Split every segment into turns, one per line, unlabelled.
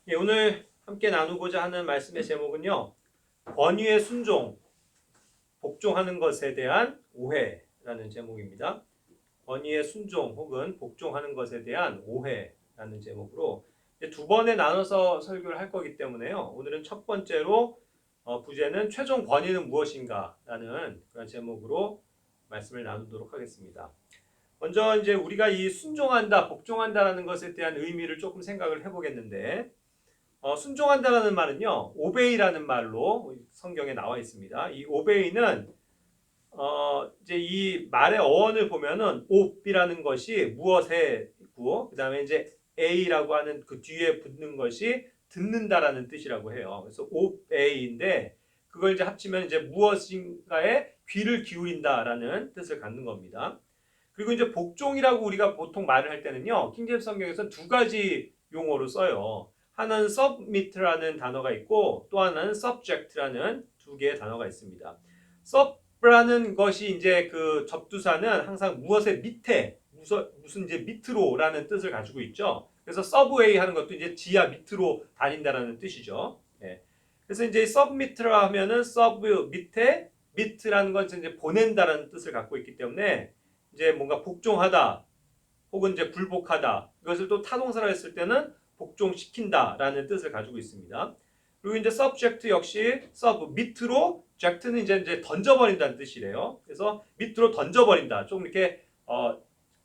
예, 오늘 함께 나누고자 하는 말씀의 제목은요. 권위의 순종, 복종하는 것에 대한 오해라는 제목입니다. 권위의 순종 혹은 복종하는 것에 대한 오해라는 제목으로 두 번에 나눠서 설교를 할 거기 때문에요. 오늘은 첫 번째로 부제는 최종 권위는 무엇인가라는 그런 제목으로 말씀을 나누도록 하겠습니다. 먼저 이제 우리가 이 순종한다, 복종한다라는 것에 대한 의미를 조금 생각을 해보겠는데 순종한다라는 말은요, 오베이라는 말로 성경에 나와 있습니다. 이 오베이는 이제 이 말의 어원을 보면은 옵이라는 것이 무엇에 있고, 그 다음에 이제 A라고 하는 그 뒤에 붙는 것이 듣는다라는 뜻이라고 해요. 그래서 오베이인데 그걸 이제 합치면 이제 무엇인가에 귀를 기울인다라는 뜻을 갖는 겁니다. 그리고 이제 복종이라고 우리가 보통 말을 할 때는요, 킹제임스 성경에서 두 가지 용어로 써요. 하나는 submit라는 단어가 있고 또 하나는 subject라는 두 개의 단어가 있습니다. sub라는 것이 이제 그 접두사는 항상 무엇의 밑에 무슨 이제 밑으로라는 뜻을 가지고 있죠. 그래서 subway 하는 것도 이제 지하 밑으로 다닌다라는 뜻이죠. 네. 그래서 이제 submit라 하면은 sub 밑에 밑이라는 건 이제 보낸다라는 뜻을 갖고 있기 때문에 이제 뭔가 복종하다 혹은 이제 굴복하다 이것을 또 타동사로 했을 때는 복종시킨다라는 뜻을 가지고 있습니다. 그리고 이제 subject 역시 sub 밑으로 ject는 이제 던져버린다는 뜻이래요. 그래서 밑으로 던져버린다. 좀 이렇게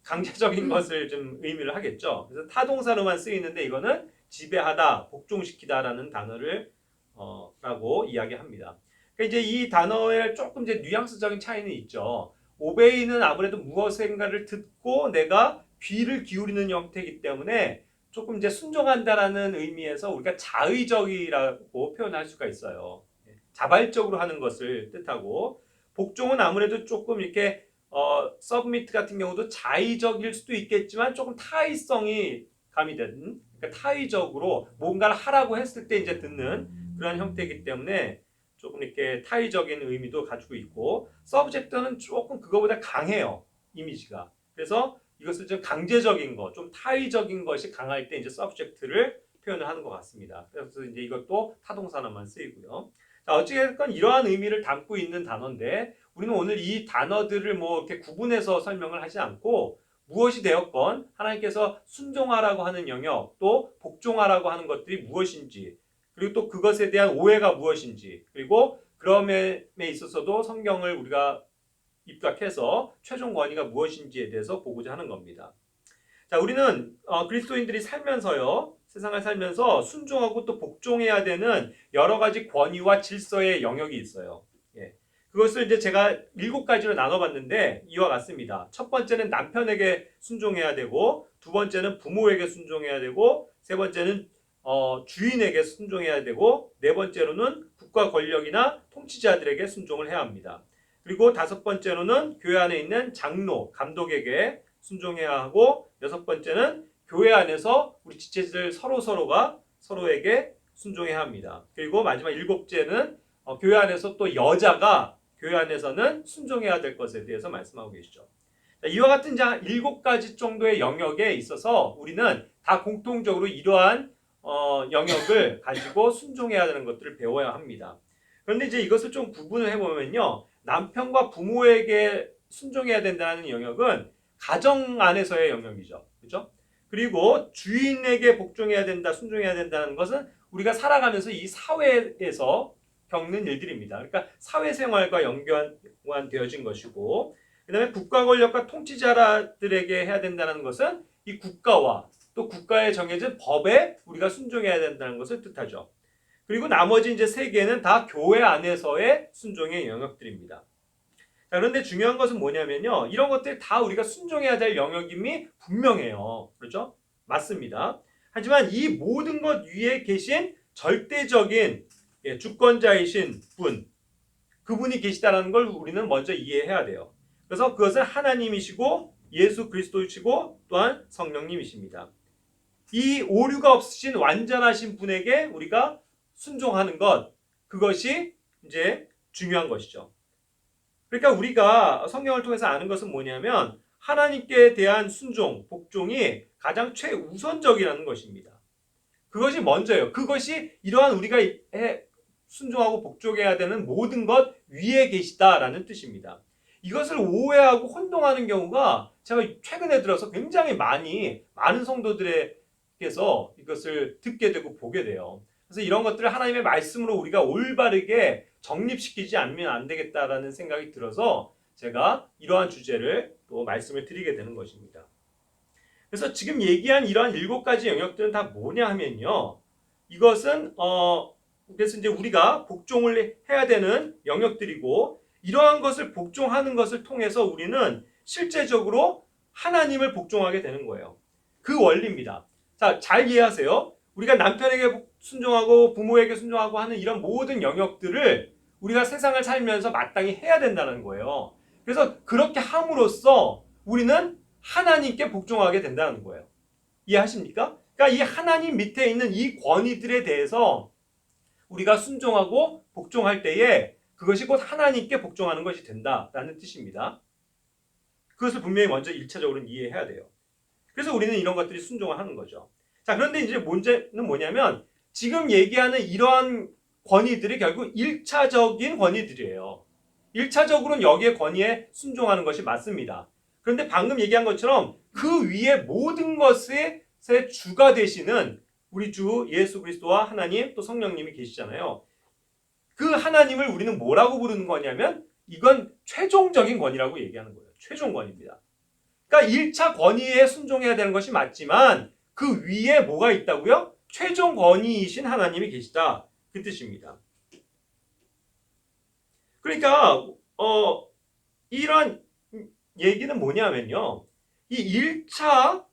강제적인 것을 좀 의미를 하겠죠. 그래서 타동사로만 쓰이는데 이거는 지배하다, 복종시키다라는 단어를 라고 이야기합니다. 그러니까 이제 이 단어에 조금 이제 뉘앙스적인 차이는 있죠. 오베이는 아무래도 무엇인가를 듣고 내가 귀를 기울이는 형태이기 때문에 조금 이제 순종한다라는 의미에서 우리가 자의적이라고 표현할 수가 있어요. 자발적으로 하는 것을 뜻하고 복종은 아무래도 조금 이렇게 서브미트 같은 경우도 자의적일 수도 있겠지만 조금 타의성이 가미된 그러니까 타의적으로 뭔가를 하라고 했을 때 이제 듣는 그런 형태이기 때문에 조금 이렇게 타의적인 의미도 가지고 있고 서브젝트는 조금 그거보다 강해요. 이미지가. 그래서 이것을 좀 강제적인 것, 좀 타의적인 것이 강할 때 이제 서브젝트를 표현을 하는 것 같습니다. 그래서 이제 이것도 타동사나만 쓰이고요. 자, 어찌됐건 이러한 의미를 담고 있는 단어인데 우리는 오늘 이 단어들을 뭐 이렇게 구분해서 설명을 하지 않고 무엇이 되었건 하나님께서 순종하라고 하는 영역 또 복종하라고 하는 것들이 무엇인지 그리고 또 그것에 대한 오해가 무엇인지 그리고 그럼에 있어서도 성경을 우리가 입각해서 최종 권위가 무엇인지에 대해서 보고자 하는 겁니다. 자, 우리는 그리스도인들이 살면서요, 세상을 살면서 순종하고 또 복종해야 되는 여러 가지 권위와 질서의 영역이 있어요. 예. 그것을 이제 제가 7가지로 나눠봤는데 이와 같습니다. 첫 번째는 남편에게 순종해야 되고, 두 번째는 부모에게 순종해야 되고, 세 번째는 주인에게 순종해야 되고, 네 번째로는 국가 권력이나 통치자들에게 순종을 해야 합니다. 그리고 다섯 번째로는 교회 안에 있는 장로, 감독에게 순종해야 하고 여섯 번째는 교회 안에서 우리 지체들 서로가 서로에게 순종해야 합니다. 그리고 마지막 일곱째는 교회 안에서 또 여자가 교회 안에서는 순종해야 될 것에 대해서 말씀하고 계시죠. 이와 같은 7가지 정도의 영역에 있어서 우리는 다 공통적으로 이러한 영역을 가지고 순종해야 되는 것들을 배워야 합니다. 그런데 이제 이것을 좀 구분을 해보면요. 남편과 부모에게 순종해야 된다는 영역은 가정 안에서의 영역이죠. 그렇죠? 그리고 주인에게 복종해야 된다, 순종해야 된다는 것은 우리가 살아가면서 이 사회에서 겪는 일들입니다. 그러니까 사회생활과 연관되어진 것이고 그 다음에 국가 권력과 통치자들에게 해야 된다는 것은 이 국가와 또 국가에 정해진 법에 우리가 순종해야 된다는 것을 뜻하죠. 그리고 나머지 이제 3개는 다 교회 안에서의 순종의 영역들입니다. 자, 그런데 중요한 것은 뭐냐면요. 이런 것들 다 우리가 순종해야 될 영역임이 분명해요. 그렇죠? 맞습니다. 하지만 이 모든 것 위에 계신 절대적인 주권자이신 분, 그분이 계시다는 걸 우리는 먼저 이해해야 돼요. 그래서 그것은 하나님이시고 예수 그리스도이시고 또한 성령님이십니다. 이 오류가 없으신 완전하신 분에게 우리가 순종하는 것, 그것이 이제 중요한 것이죠. 그러니까 우리가 성경을 통해서 아는 것은 뭐냐면 하나님께 대한 순종, 복종이 가장 최우선적이라는 것입니다. 그것이 먼저예요. 그것이 이러한 우리가 순종하고 복종해야 되는 모든 것 위에 계시다라는 뜻입니다. 이것을 오해하고 혼동하는 경우가 제가 최근에 들어서 굉장히 많은 성도들에게서 이것을 듣게 되고 보게 돼요. 그래서 이런 것들을 하나님의 말씀으로 우리가 올바르게 정립시키지 않으면 안 되겠다라는 생각이 들어서 제가 이러한 주제를 또 말씀을 드리게 되는 것입니다. 그래서 지금 얘기한 이러한 7가지 영역들은 다 뭐냐 하면요. 이것은 그래서 이제 우리가 복종을 해야 되는 영역들이고, 이러한 것을 복종하는 것을 통해서 우리는 실제적으로 하나님을 복종하게 되는 거예요. 그 원리입니다. 자, 잘 이해하세요. 우리가 남편에게 순종하고 부모에게 순종하고 하는 이런 모든 영역들을 우리가 세상을 살면서 마땅히 해야 된다는 거예요. 그래서 그렇게 함으로써 우리는 하나님께 복종하게 된다는 거예요. 이해하십니까? 그러니까 이 하나님 밑에 있는 이 권위들에 대해서 우리가 순종하고 복종할 때에 그것이 곧 하나님께 복종하는 것이 된다라는 뜻입니다. 그것을 분명히 먼저 1차적으로는 이해해야 돼요. 그래서 우리는 이런 것들이 순종을 하는 거죠. 자, 그런데 이제 문제는 뭐냐면 지금 얘기하는 이러한 권위들이 결국 1차적인 권위들이에요. 1차적으로는 여기에 권위에 순종하는 것이 맞습니다. 그런데 방금 얘기한 것처럼 그 위에 모든 것의 주가 되시는 우리 주 예수 그리스도와 하나님 또 성령님이 계시잖아요. 그 하나님을 우리는 뭐라고 부르는 거냐면 이건 최종적인 권위라고 얘기하는 거예요. 최종 권위입니다. 그러니까 1차 권위에 순종해야 되는 것이 맞지만 그 위에 뭐가 있다고요? 최종 권위이신 하나님이 계시다. 그 뜻입니다. 그러니까 이런 얘기는 뭐냐면요. 이 1차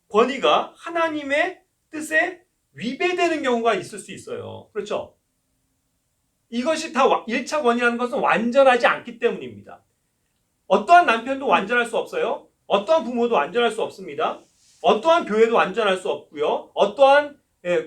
권위가 하나님의 뜻에 위배되는 경우가 있을 수 있어요. 그렇죠? 이것이 다 1차 권위라는 것은 완전하지 않기 때문입니다. 어떠한 남편도 완전할 수 없어요. 어떠한 부모도 완전할 수 없습니다. 어떠한 교회도 완전할 수 없고요. 어떠한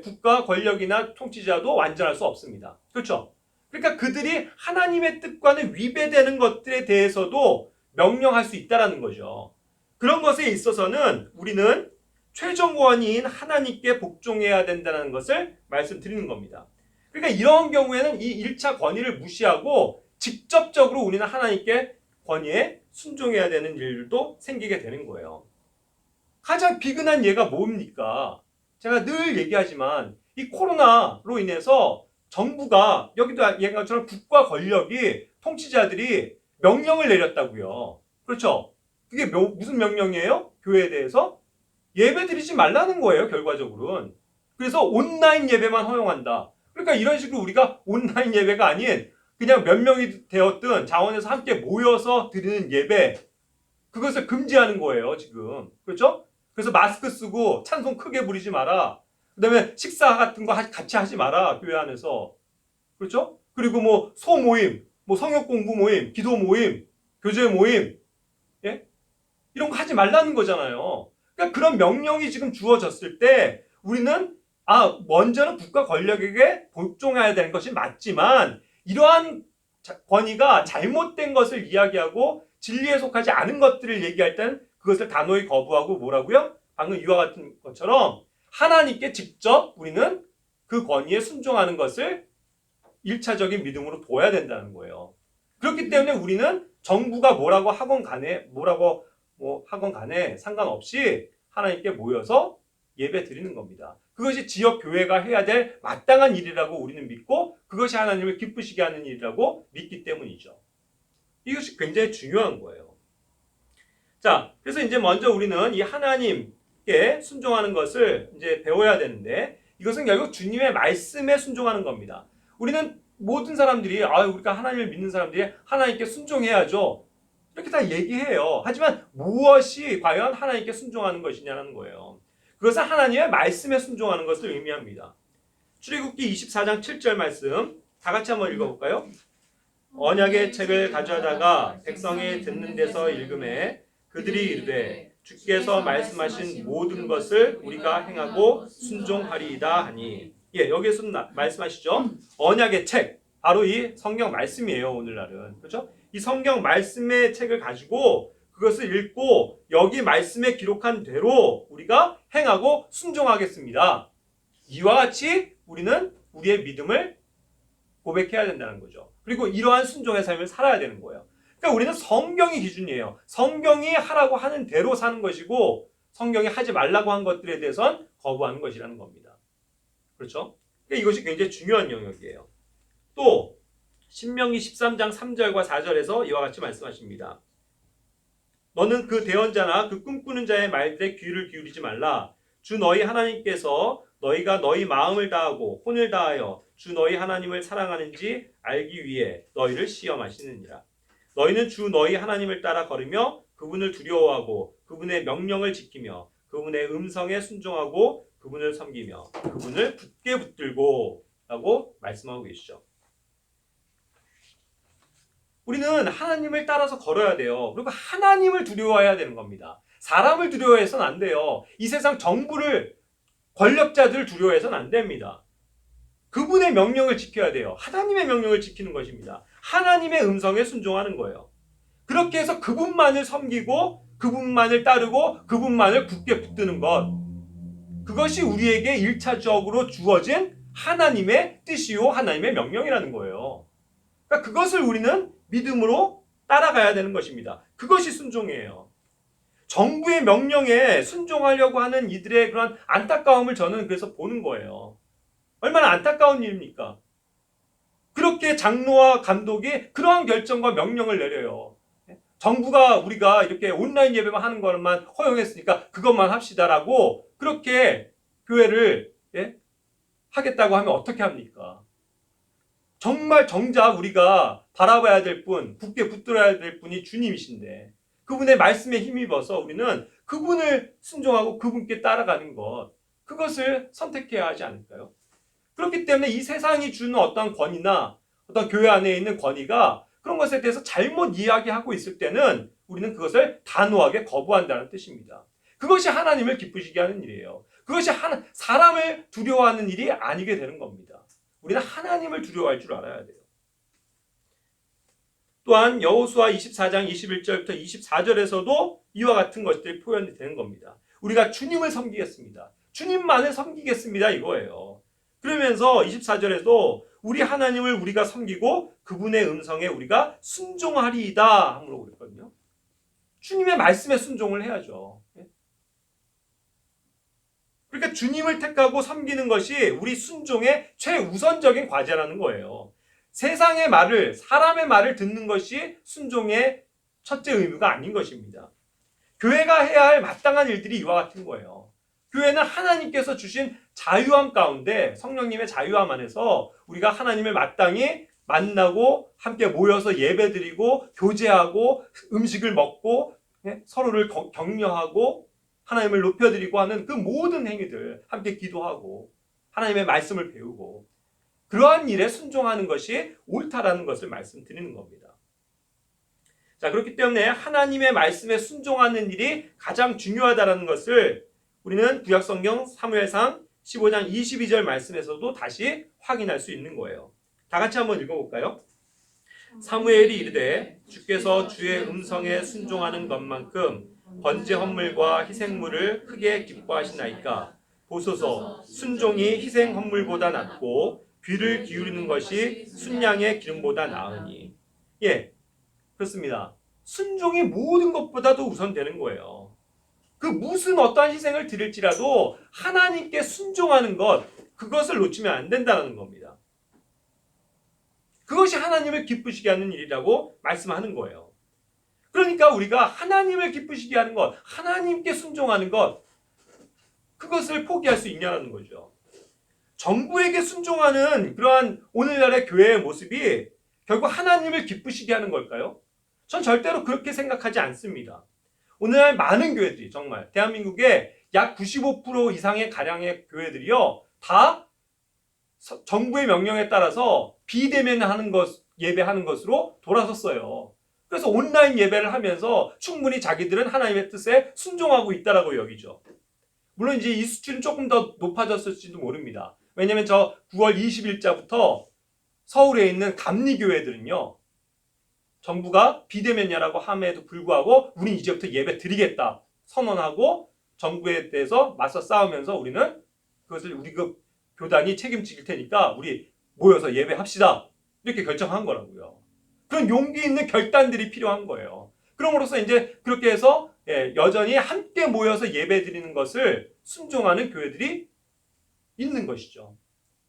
국가 권력이나 통치자도 완전할 수 없습니다. 그렇죠? 그러니까 그들이 하나님의 뜻과는 위배되는 것들에 대해서도 명령할 수 있다는 거죠. 그런 것에 있어서는 우리는 최종 권위인 하나님께 복종해야 된다는 것을 말씀드리는 겁니다. 그러니까 이런 경우에는 이 1차 권위를 무시하고 직접적으로 우리는 하나님께 권위에 순종해야 되는 일도 생기게 되는 거예요. 가장 비근한 예가 뭡니까? 제가 늘 얘기하지만 이 코로나로 인해서 정부가 여기도 얘기한 것처럼 국가 권력이 통치자들이 명령을 내렸다고요. 그렇죠? 그게 무슨 명령이에요? 교회에 대해서? 예배 드리지 말라는 거예요, 결과적으로는. 그래서 온라인 예배만 허용한다. 그러니까 이런 식으로 우리가 온라인 예배가 아닌 그냥 몇 명이 되었든 자원에서 함께 모여서 드리는 예배, 그것을 금지하는 거예요, 지금. 그렇죠? 그래서 마스크 쓰고 찬송 크게 부리지 마라. 그 다음에 식사 같은 거 같이 하지 마라, 교회 안에서. 그렇죠? 그리고 뭐 소모임, 뭐 성역 공부 모임, 기도 모임, 교제 모임, 예? 이런 거 하지 말라는 거잖아요. 그러니까 그런 명령이 지금 주어졌을 때 우리는 먼저는 국가 권력에게 복종해야 되는 것이 맞지만 이러한 권위가 잘못된 것을 이야기하고 진리에 속하지 않은 것들을 얘기할 때는 그것을 단호히 거부하고 뭐라고요? 방금 이와 같은 것처럼 하나님께 직접 우리는 그 권위에 순종하는 것을 1차적인 믿음으로 둬야 된다는 거예요. 그렇기 때문에 우리는 정부가 뭐라고 하건 간에 상관없이 하나님께 모여서 예배 드리는 겁니다. 그것이 지역 교회가 해야 될 마땅한 일이라고 우리는 믿고 그것이 하나님을 기쁘시게 하는 일이라고 믿기 때문이죠. 이것이 굉장히 중요한 거예요. 자, 그래서 이제 먼저 우리는 이 하나님께 순종하는 것을 이제 배워야 되는데 이것은 결국 주님의 말씀에 순종하는 겁니다. 우리는 모든 사람들이 우리가 하나님을 믿는 사람들이 하나님께 순종해야죠. 이렇게 다 얘기해요. 하지만 무엇이 과연 하나님께 순종하는 것이냐는 거예요. 그것은 하나님의 말씀에 순종하는 것을 의미합니다. 출애굽기 24장 7절 말씀 다 같이 한번 읽어볼까요? 언약의 책을 가져다가 백성이 듣는 데서 읽음에 그들이 이르되 주께서 말씀하신 모든 것을 우리가 행하고 순종하리이다 하니. 여기에서 말씀하시죠. 언약의 책, 바로 이 성경 말씀이에요. 오늘날은. 그렇죠? 이 성경 말씀의 책을 가지고 그것을 읽고 여기 말씀에 기록한 대로 우리가 행하고 순종하겠습니다. 이와 같이 우리는 우리의 믿음을 고백해야 된다는 거죠. 그리고 이러한 순종의 삶을 살아야 되는 거예요. 그러니까 우리는 성경이 기준이에요. 성경이 하라고 하는 대로 사는 것이고 성경이 하지 말라고 한 것들에 대해선 거부하는 것이라는 겁니다. 그렇죠? 그러니까 이것이 굉장히 중요한 영역이에요. 또 신명기 13장 3절과 4절에서 이와 같이 말씀하십니다. 너는 그 대언자나 그 꿈꾸는 자의 말들에 귀를 기울이지 말라. 주 너희 하나님께서 너희가 너희 마음을 다하고 혼을 다하여 주 너희 하나님을 사랑하는지 알기 위해 너희를 시험하시느니라. 너희는 주 너희 하나님을 따라 걸으며 그분을 두려워하고 그분의 명령을 지키며 그분의 음성에 순종하고 그분을 섬기며 그분을 굳게 붙들고 라고 말씀하고 계시죠. 우리는 하나님을 따라서 걸어야 돼요. 그리고 하나님을 두려워해야 되는 겁니다. 사람을 두려워해서는 안 돼요. 이 세상 정부를, 권력자들을 두려워해서는 안 됩니다. 그분의 명령을 지켜야 돼요. 하나님의 명령을 지키는 것입니다. 하나님의 음성에 순종하는 거예요. 그렇게 해서 그분만을 섬기고 그분만을 따르고 그분만을 굳게 붙드는 것, 그것이 우리에게 1차적으로 주어진 하나님의 뜻이요 하나님의 명령이라는 거예요. 그러니까 그것을 우리는 믿음으로 따라가야 되는 것입니다. 그것이 순종이에요. 정부의 명령에 순종하려고 하는 이들의 그런 안타까움을 저는 그래서 보는 거예요. 얼마나 안타까운 일입니까? 그렇게 장로와 감독이 그러한 결정과 명령을 내려요. 정부가 우리가 이렇게 온라인 예배만 하는 것만 허용했으니까 그것만 합시다라고 그렇게 교회를 하겠다고 하면 어떻게 합니까? 정말 정작 우리가 바라봐야 될 분, 굳게 붙들어야 될 분이 주님이신데 그분의 말씀에 힘입어서 우리는 그분을 순종하고 그분께 따라가는 것, 그것을 선택해야 하지 않을까요? 그렇기 때문에 이 세상이 주는 어떤 권위나 어떤 교회 안에 있는 권위가 그런 것에 대해서 잘못 이야기하고 있을 때는 우리는 그것을 단호하게 거부한다는 뜻입니다. 그것이 하나님을 기쁘시게 하는 일이에요. 그것이 사람을 두려워하는 일이 아니게 되는 겁니다. 우리는 하나님을 두려워할 줄 알아야 돼요. 또한 여호수아 24장 21절부터 24절에서도 이와 같은 것들이 표현이 되는 겁니다. 우리가 주님을 섬기겠습니다. 주님만을 섬기겠습니다. 이거예요. 그러면서 24절에도 우리 하나님을 우리가 섬기고 그분의 음성에 우리가 순종하리이다 함으로 그랬거든요. 주님의 말씀에 순종을 해야죠. 그러니까 주님을 택하고 섬기는 것이 우리 순종의 최우선적인 과제라는 거예요. 세상의 말을, 사람의 말을 듣는 것이 순종의 첫째 의무가 아닌 것입니다. 교회가 해야 할 마땅한 일들이 이와 같은 거예요. 교회는 하나님께서 주신 자유함 가운데, 성령님의 자유함 안에서 우리가 하나님을 마땅히 만나고 함께 모여서 예배드리고 교제하고 음식을 먹고 서로를 격려하고 하나님을 높여드리고 하는 그 모든 행위들, 함께 기도하고 하나님의 말씀을 배우고 그러한 일에 순종하는 것이 옳다라는 것을 말씀드리는 겁니다. 자, 그렇기 때문에 하나님의 말씀에 순종하는 일이 가장 중요하다는 것을 우리는 구약성경 사무엘상 15장 22절 말씀에서도 다시 확인할 수 있는 거예요. 다 같이 한번 읽어볼까요? 사무엘이 이르되 주께서 주의 음성에 순종하는 것만큼 번제 헌물과 희생물을 크게 기뻐하시나이까. 보소서, 순종이 희생 헌물보다 낫고 귀를 기울이는 것이 순양의 기름보다 나으니. 예, 그렇습니다. 순종이 모든 것보다도 우선되는 거예요. 그 무슨 어떠한 희생을 드릴지라도 하나님께 순종하는 것, 그것을 놓치면 안 된다는 겁니다. 그것이 하나님을 기쁘시게 하는 일이라고 말씀하는 거예요. 그러니까 우리가 하나님을 기쁘시게 하는 것, 하나님께 순종하는 것, 그것을 포기할 수 있냐는 거죠. 정부에게 순종하는 그러한 오늘날의 교회의 모습이 결국 하나님을 기쁘시게 하는 걸까요? 전 절대로 그렇게 생각하지 않습니다. 오늘날 많은 교회들이, 정말 대한민국의 약 95% 이상의 가량의 교회들이요, 다 정부의 명령에 따라서 비대면하는 것, 예배하는 것으로 돌아섰어요. 그래서 온라인 예배를 하면서 충분히 자기들은 하나님의 뜻에 순종하고 있다라고 여기죠. 물론 이제 이 수치는 조금 더 높아졌을지도 모릅니다. 왜냐하면 저 9월 20일자부터 서울에 있는 감리교회들은요, 정부가 비대면이라고 함에도 불구하고 우린 이제부터 예배 드리겠다 선언하고 정부에 대해서 맞서 싸우면서 우리는 그것을 우리 교단이 책임질 테니까 우리 모여서 예배합시다. 이렇게 결정한 거라고요. 그런 용기 있는 결단들이 필요한 거예요. 그럼으로써 이제 그렇게 해서 여전히 함께 모여서 예배 드리는 것을 순종하는 교회들이 있는 것이죠.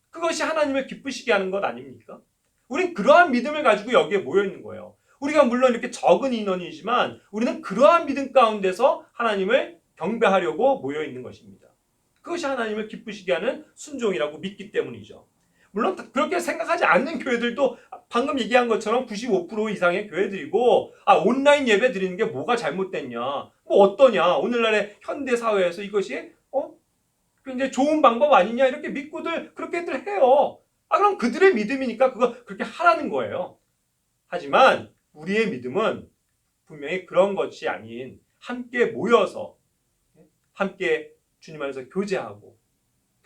그것이 하나님을 기쁘시게 하는 것 아닙니까? 우린 그러한 믿음을 가지고 여기에 모여 있는 거예요. 우리가 물론 이렇게 적은 인원이지만 우리는 그러한 믿음 가운데서 하나님을 경배하려고 모여 있는 것입니다. 그것이 하나님을 기쁘시게 하는 순종이라고 믿기 때문이죠. 물론 그렇게 생각하지 않는 교회들도 방금 얘기한 것처럼 95% 이상의 교회들이고, 온라인 예배 드리는 게 뭐가 잘못됐냐, 뭐 어떠냐, 오늘날의 현대 사회에서 이것이 굉장히 좋은 방법 아니냐, 이렇게 믿고들 그렇게들 해요. 그럼 그들의 믿음이니까 그거 그렇게 하라는 거예요. 하지만 우리의 믿음은 분명히 그런 것이 아닌 함께 모여서 함께 주님 안에서 교제하고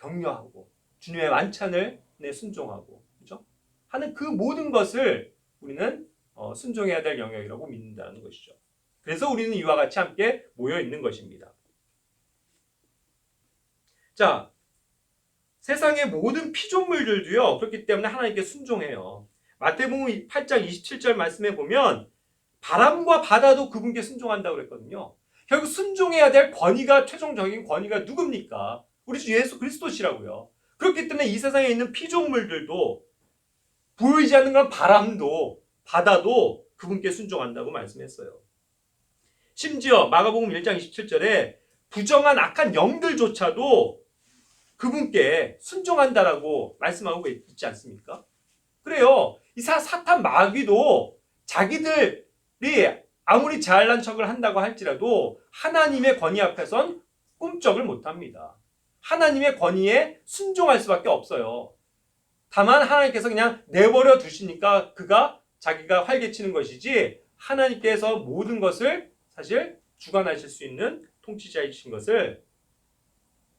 격려하고 주님의 만찬을 순종하고, 그렇죠? 하는 그 모든 것을 우리는 순종해야 될 영역이라고 믿는다는 것이죠. 그래서 우리는 이와 같이 함께 모여 있는 것입니다. 자, 세상의 모든 피조물들도요, 그렇기 때문에 하나님께 순종해요. 마태복음 8장 27절 말씀에 보면 바람과 바다도 그분께 순종한다고 그랬거든요. 결국 순종해야 될 권위가, 최종적인 권위가 누굽니까? 우리 주 예수 그리스도시라고요. 그렇기 때문에 이 세상에 있는 피조물들도, 보이지 않는 건 바람도 바다도 그분께 순종한다고 말씀했어요. 심지어 마가복음 1장 27절에 부정한 악한 영들조차도 그분께 순종한다라고 말씀하고 있지 않습니까? 그래요. 이 사탄 마귀도 자기들이 아무리 잘난 척을 한다고 할지라도 하나님의 권위 앞에선 꿈쩍을 못합니다. 하나님의 권위에 순종할 수밖에 없어요. 다만 하나님께서 그냥 내버려 두시니까 그가 자기가 활개치는 것이지, 하나님께서 모든 것을 사실 주관하실 수 있는 통치자이신 것을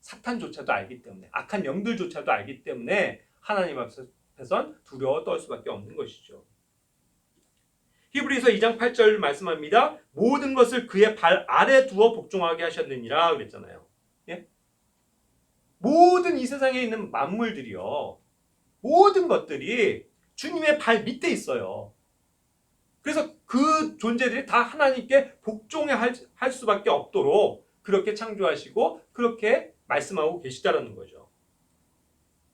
사탄조차도 알기 때문에, 악한 영들조차도 알기 때문에 하나님 앞에선 두려워 떨 수밖에 없는 것이죠. 히브리서 2장 8절 말씀합니다. 모든 것을 그의 발 아래 두어 복종하게 하셨느니라 그랬잖아요. 예? 모든 이 세상에 있는 만물들이요, 모든 것들이 주님의 발 밑에 있어요. 그래서 그 존재들이 다 하나님께 복종할 수밖에 없도록 그렇게 창조하시고 그렇게 말씀하고 계시다라는 거죠.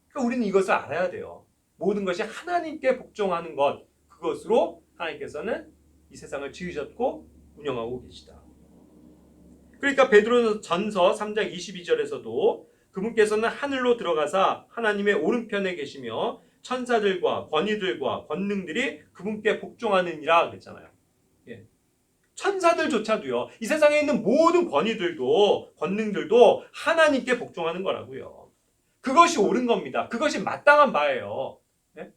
그러니까 우리는 이것을 알아야 돼요. 모든 것이 하나님께 복종하는 것, 그것으로 하나님께서는 이 세상을 지으셨고 운영하고 계시다. 그러니까 베드로전서 3장 22절에서도 그분께서는 하늘로 들어가사 하나님의 오른편에 계시며 천사들과 권위들과 권능들이 그분께 복종하느니라 그랬잖아요. 예. 천사들조차도요, 이 세상에 있는 모든 권위들도 권능들도 하나님께 복종하는 거라고요. 그것이 옳은 겁니다. 그것이 마땅한 바예요. 예?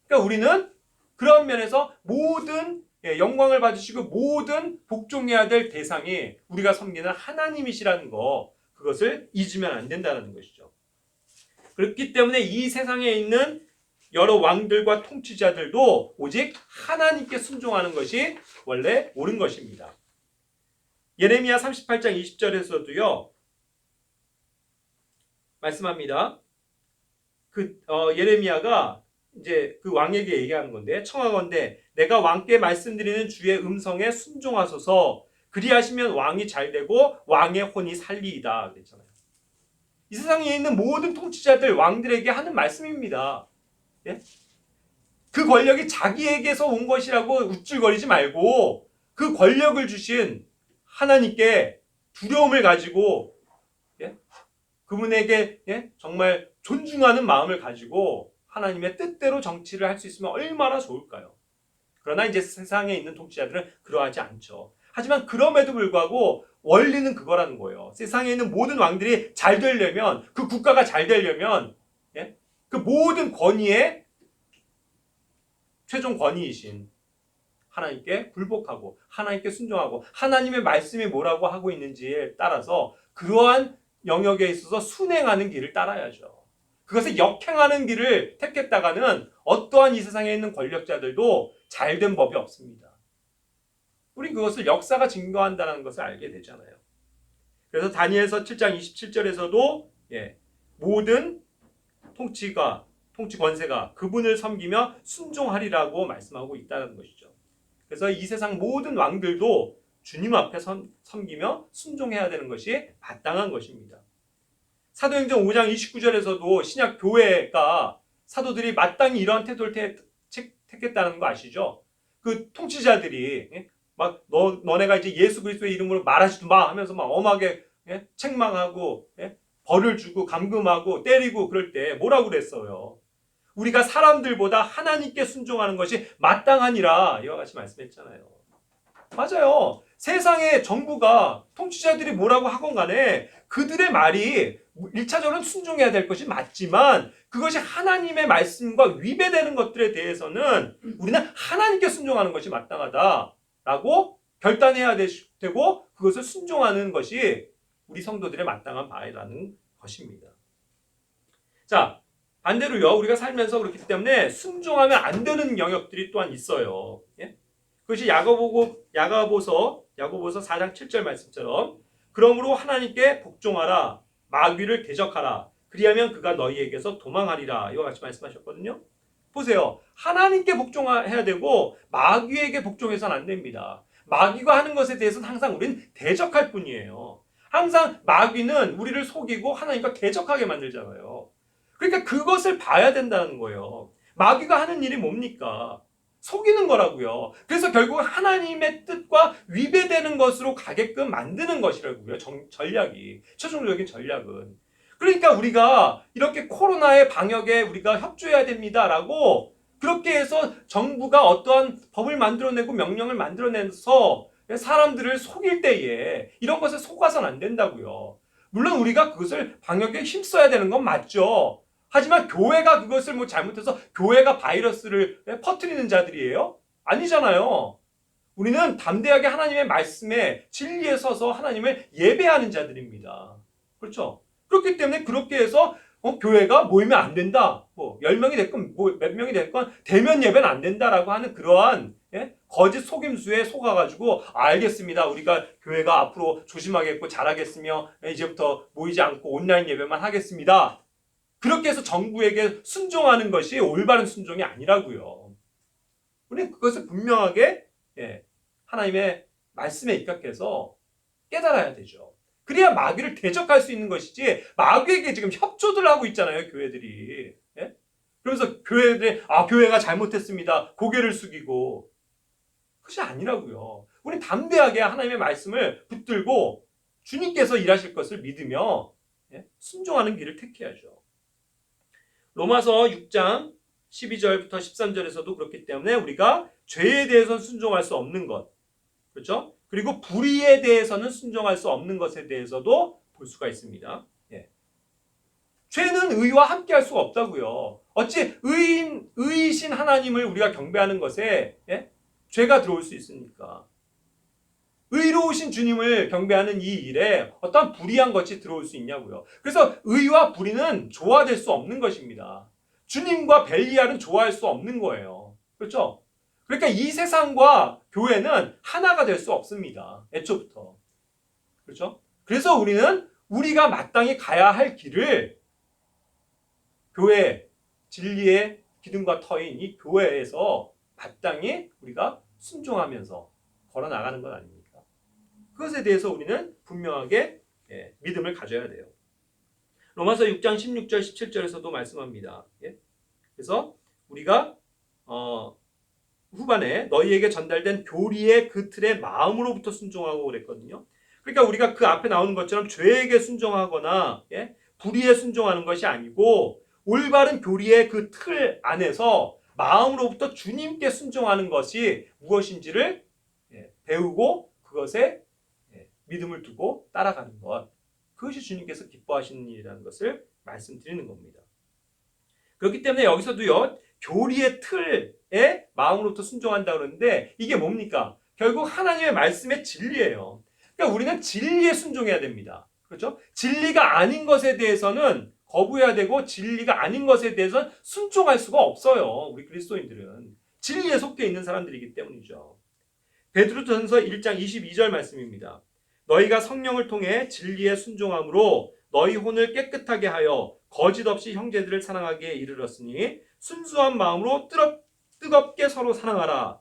그러니까 우리는 그런 면에서 모든 영광을 받으시고 모든 복종해야 될 대상이 우리가 섬기는 하나님이시라는 거, 그것을 잊으면 안 된다는 것이죠. 그렇기 때문에 이 세상에 있는 여러 왕들과 통치자들도 오직 하나님께 순종하는 것이 원래 옳은 것입니다. 예레미야 38장 20절에서도요 말씀합니다. 예레미야가 이제 그 왕에게 얘기하는 건데, 청하건대 내가 왕께 말씀드리는 주의 음성에 순종하소서, 그리하시면 왕이 잘되고 왕의 혼이 살리이다 그랬잖아요. 이 세상에 있는 모든 통치자들, 왕들에게 하는 말씀입니다. 예? 그 권력이 자기에게서 온 것이라고 우쭐거리지 말고 그 권력을 주신 하나님께 두려움을 가지고 그분에게 정말 존중하는 마음을 가지고 하나님의 뜻대로 정치를 할 수 있으면 얼마나 좋을까요? 그러나 이제 세상에 있는 통치자들은 그러하지 않죠. 하지만 그럼에도 불구하고 원리는 그거라는 거예요. 세상에 있는 모든 왕들이 잘 되려면, 그 국가가 잘 되려면 그 모든 권위의 최종 권위이신 하나님께 굴복하고 하나님께 순종하고 하나님의 말씀이 뭐라고 하고 있는지에 따라서 그러한 영역에 있어서 순행하는 길을 따라야죠. 그것을 역행하는 길을 택했다가는 어떠한 이 세상에 있는 권력자들도 잘된 법이 없습니다. 우린 그것을 역사가 증거한다는 것을 알게 되잖아요. 그래서 다니엘서 7장 27절에서도 모든 통치 권세가 그분을 섬기며 순종하리라고 말씀하고 있다는 것이죠. 그래서 이 세상 모든 왕들도 주님 앞에 섬기며 순종해야 되는 것이 마땅한 것입니다. 사도행전 5장 29절에서도 신약 교회가 사도들이 마땅히 이러한 태도를 택했다는 거 아시죠? 그 통치자들이 막 너네가 이제 예수 그리스도의 이름으로 말하지도 마 하면서 막 엄하게 책망하고 벌을 주고 감금하고 때리고 그럴 때 뭐라고 그랬어요? 우리가 사람들보다 하나님께 순종하는 것이 마땅하니라 이와 같이 말씀했잖아요. 맞아요. 세상의 정부가 통치자들이 뭐라고 하건 간에 그들의 말이 1차적으로는 순종해야 될 것이 맞지만 그것이 하나님의 말씀과 위배되는 것들에 대해서는 우리는 하나님께 순종하는 것이 마땅하다라고 결단해야 되고 그것을 순종하는 것이 우리 성도들의 마땅한 바라는 것입니다. 자, 반대로요. 우리가 살면서 그렇기 때문에 순종하면 안 되는 영역들이 또한 있어요. 예? 그것이 야고보서 4장 7절 말씀처럼 그러므로 하나님께 복종하라 마귀를 대적하라 그리하면 그가 너희에게서 도망하리라 이와 같이 말씀하셨거든요. 보세요. 하나님께 복종해야 되고 마귀에게 복종해서는 안 됩니다. 마귀가 하는 것에 대해서는 항상 우리는 대적할 뿐이에요. 항상 마귀는 우리를 속이고 하나님과 대적하게 만들잖아요. 그러니까 그것을 봐야 된다는 거예요. 마귀가 하는 일이 뭡니까? 속이는 거라고요. 그래서 결국 하나님의 뜻과 위배되는 것으로 가게끔 만드는 것이라고요. 전략이. 최종적인 전략은. 그러니까 우리가 이렇게 코로나의 방역에 우리가 협조해야 됩니다라고 그렇게 해서 정부가 어떠한 법을 만들어내고 명령을 만들어내서 사람들을 속일 때에 이런 것에 속아서는 안 된다고요. 물론 우리가 그것을 방역에 힘써야 되는 건 맞죠. 하지만 교회가 그것을 잘못해서 교회가 바이러스를 퍼뜨리는 자들이에요? 아니잖아요. 우리는 담대하게 하나님의 말씀에 진리에 서서 하나님을 예배하는 자들입니다. 그렇죠? 그렇기 때문에 그렇게 해서 교회가 모이면 안 된다. 10명이 됐건 몇 명이 됐건 대면 예배는 안 된다라고 하는 그러한 거짓 속임수에 속아가지고 알겠습니다. 우리가 교회가 앞으로 조심하겠고 잘하겠으며 이제부터 모이지 않고 온라인 예배만 하겠습니다. 그렇게 해서 정부에게 순종하는 것이 올바른 순종이 아니라고요. 우리는 그것을 분명하게 하나님의 말씀에 입각해서 깨달아야 되죠. 그래야 마귀를 대적할 수 있는 것이지 마귀에게 지금 협조들 하고 있잖아요. 교회들이. 그러면서 교회가 잘못했습니다. 고개를 숙이고. 그것이 아니라고요. 우리는 담대하게 하나님의 말씀을 붙들고 주님께서 일하실 것을 믿으며 순종하는 길을 택해야죠. 로마서 6장 12절부터 13절에서도 그렇기 때문에 우리가 죄에 대해서는 순종할 수 없는 것, 그렇죠? 그리고 불의에 대해서는 순종할 수 없는 것에 대해서도 볼 수가 있습니다. 죄는 의와 함께할 수가 없다고요. 어찌 의이신 하나님을 우리가 경배하는 것에 죄가 들어올 수 있습니까? 의로우신 주님을 경배하는 이 일에 어떤 불의한 것이 들어올 수 있냐고요. 그래서 의와 불의는 조화될 수 없는 것입니다. 주님과 벨리알은 조화할 수 없는 거예요. 그렇죠? 그러니까 이 세상과 교회는 하나가 될 수 없습니다. 애초부터. 그렇죠? 그래서 우리는 우리가 마땅히 가야 할 길을 교회, 진리의 기둥과 터인 이 교회에서 마땅히 우리가 순종하면서 걸어 나가는 것 아닙니까? 그것에 대해서 우리는 분명하게 믿음을 가져야 돼요. 로마서 6장 16절 17절에서도 말씀합니다. 그래서 우리가 후반에 너희에게 전달된 교리의 그 틀에 마음으로부터 순종하고 그랬거든요. 그러니까 우리가 그 앞에 나오는 것처럼 죄에게 순종하거나 불의에 순종하는 것이 아니고 올바른 교리의 그 틀 안에서 마음으로부터 주님께 순종하는 것이 무엇인지를 배우고 그것에 믿음을 두고 따라가는 것. 그것이 주님께서 기뻐하시는 일이라는 것을 말씀드리는 겁니다. 그렇기 때문에 여기서도요. 교리의 틀에 마음으로부터 순종한다고 그러는데 이게 뭡니까? 결국 하나님의 말씀의 진리예요. 그러니까 우리는 진리에 순종해야 됩니다. 그렇죠? 진리가 아닌 것에 대해서는 거부해야 되고 진리가 아닌 것에 대해서는 순종할 수가 없어요. 우리 그리스도인들은. 진리에 속해 있는 사람들이기 때문이죠. 베드로전서 1장 22절 말씀입니다. 너희가 성령을 통해 진리에 순종함으로 너희 혼을 깨끗하게 하여 거짓 없이 형제들을 사랑하기에 이르렀으니 순수한 마음으로 뜨겁게 서로 사랑하라.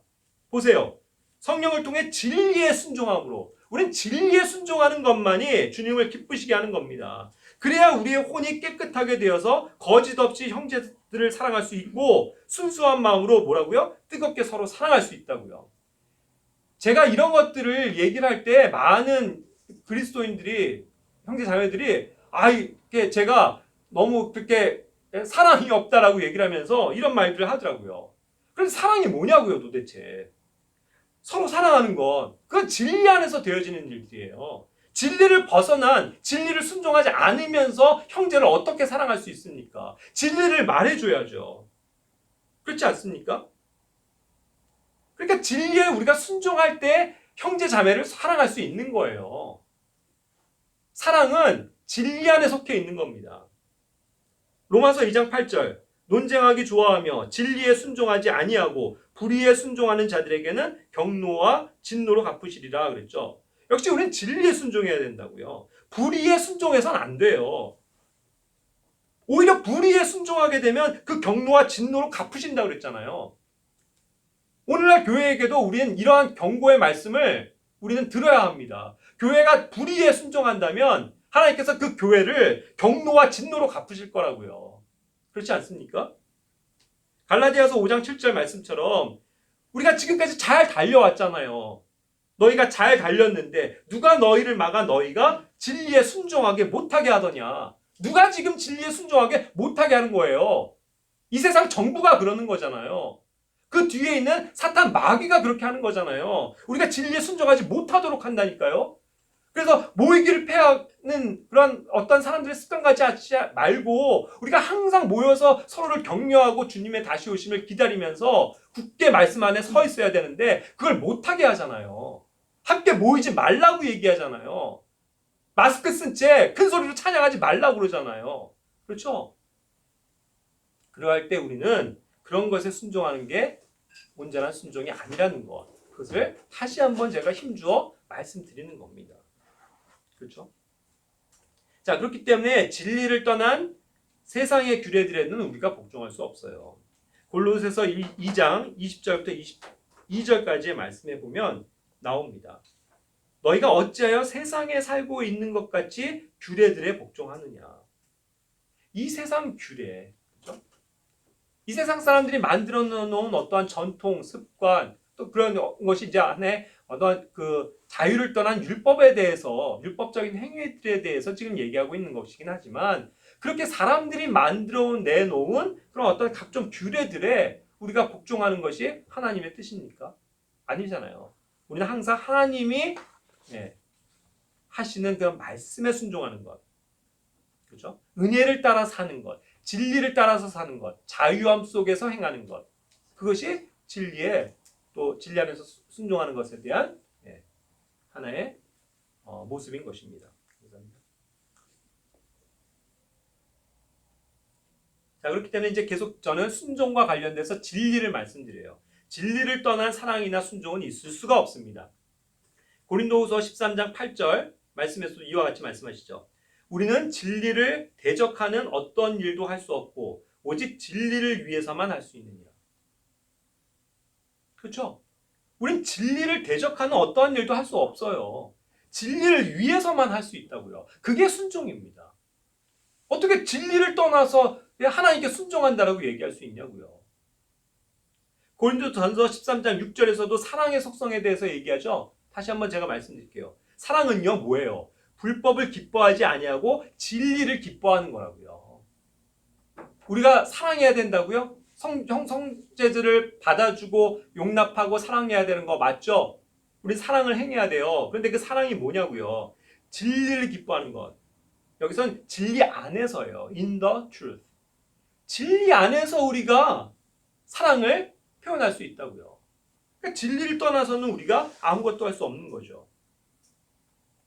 보세요. 성령을 통해 진리에 순종함으로, 우린 진리에 순종하는 것만이 주님을 기쁘시게 하는 겁니다. 그래야 우리의 혼이 깨끗하게 되어서 거짓 없이 형제들을 사랑할 수 있고 순수한 마음으로 뭐라고요? 뜨겁게 서로 사랑할 수 있다고요. 제가 이런 것들을 얘기를 할 때 많은 그리스도인들이, 형제 자매들이 이게 제가 너무 그렇게 사랑이 없다라고 얘기를 하면서 이런 말들을 하더라고요. 그래서 사랑이 뭐냐고요, 도대체. 서로 사랑하는 건 그건 진리 안에서 되어지는 일들이에요. 진리를 벗어난, 진리를 순종하지 않으면서 형제를 어떻게 사랑할 수 있습니까? 진리를 말해줘야죠. 그렇지 않습니까? 그러니까 진리에 우리가 순종할 때 형제 자매를 사랑할 수 있는 거예요. 사랑은 진리 안에 속해 있는 겁니다. 로마서 2장 8절, 논쟁하기 좋아하며 진리에 순종하지 아니하고 불의에 순종하는 자들에게는 경노와 진노로 갚으시리라 그랬죠. 역시 우리는 진리에 순종해야 된다고요. 불의에 순종해서는 안 돼요. 오히려 불의에 순종하게 되면 그 경노와 진노로 갚으신다고 그랬잖아요. 오늘날 교회에게도 우리는 이러한 경고의 말씀을 우리는 들어야 합니다. 교회가 불의에 순종한다면 하나님께서 그 교회를 경노와 진노로 갚으실 거라고요. 그렇지 않습니까? 갈라디아서 5장 7절 말씀처럼 우리가 지금까지 잘 달려왔잖아요. 너희가 잘 달렸는데 누가 너희를 막아 너희가 진리에 순종하게 못하게 하더냐. 누가 지금 진리에 순종하게 못하게 하는 거예요. 이 세상 정부가 그러는 거잖아요. 그 뒤에 있는 사탄 마귀가 그렇게 하는 거잖아요. 우리가 진리에 순종하지 못하도록 한다니까요. 그래서 모이기를 패하는 그런 어떤 사람들의 습관까지 하지 말고 우리가 항상 모여서 서로를 격려하고 주님의 다시 오심을 기다리면서 굳게 말씀 안에 서 있어야 되는데 그걸 못하게 하잖아요. 함께 모이지 말라고 얘기하잖아요. 마스크 쓴 채 큰 소리로 찬양하지 말라고 그러잖아요. 그렇죠? 그러할 때 우리는 그런 것에 순종하는 게 온전한 순종이 아니라는 것. 그것을 다시 한번 제가 힘주어 말씀드리는 겁니다. 그렇죠? 자, 그렇기 때문에 진리를 떠난 세상의 규례들에는 우리가 복종할 수 없어요. 골로새서 2장 20절부터 22절까지의 말씀에 보면 나옵니다. 너희가 어찌하여 세상에 살고 있는 것 같이 규례들에 복종하느냐. 이 세상 규례, 그렇죠? 이 세상 사람들이 만들어 놓은 어떠한 전통, 습관, 또 그런 것이 이제 안에 어떠한 그 자유를 떠난 율법에 대해서, 율법적인 행위들에 대해서 지금 얘기하고 있는 것이긴 하지만 그렇게 사람들이 만들어 내놓은 그런 어떤 각종 규례들에 우리가 복종하는 것이 하나님의 뜻입니까? 아니잖아요. 우리는 항상 하나님이 하시는 그런 말씀에 순종하는 것, 그렇죠? 은혜를 따라 사는 것, 진리를 따라서 사는 것, 자유함 속에서 행하는 것, 그것이 진리에 또 진리 안에서 순종하는 것에 대한 하나의 모습인 것입니다. 감사합니다. 자, 그렇기 때문에 이제 계속 저는 순종과 관련돼서 진리를 말씀드려요. 진리를 떠난 사랑이나 순종은 있을 수가 없습니다. 고린도후서 13장 8절 말씀에서 이와 같이 말씀하시죠. 우리는 진리를 대적하는 어떤 일도 할 수 없고 오직 진리를 위해서만 할 수 있느니라. 그렇죠? 우린 진리를 대적하는 어떠한 일도 할 수 없어요. 진리를 위해서만 할 수 있다고요. 그게 순종입니다. 어떻게 진리를 떠나서 하나님께 순종한다라고 얘기할 수 있냐고요. 고린도전서 13장 6절에서도 사랑의 속성에 대해서 얘기하죠. 다시 한번 제가 말씀드릴게요. 사랑은요, 뭐예요? 불법을 기뻐하지 아니하고 진리를 기뻐하는 거라고요. 우리가 사랑해야 된다고요? 형제들을 받아주고 용납하고 사랑해야 되는 거 맞죠? 우리 사랑을 행해야 돼요. 그런데 그 사랑이 뭐냐고요? 진리를 기뻐하는 것. 여기선 진리 안에서예요. In the truth. 진리 안에서 우리가 사랑을 표현할 수 있다고요. 그러니까 진리를 떠나서는 우리가 아무것도 할 수 없는 거죠.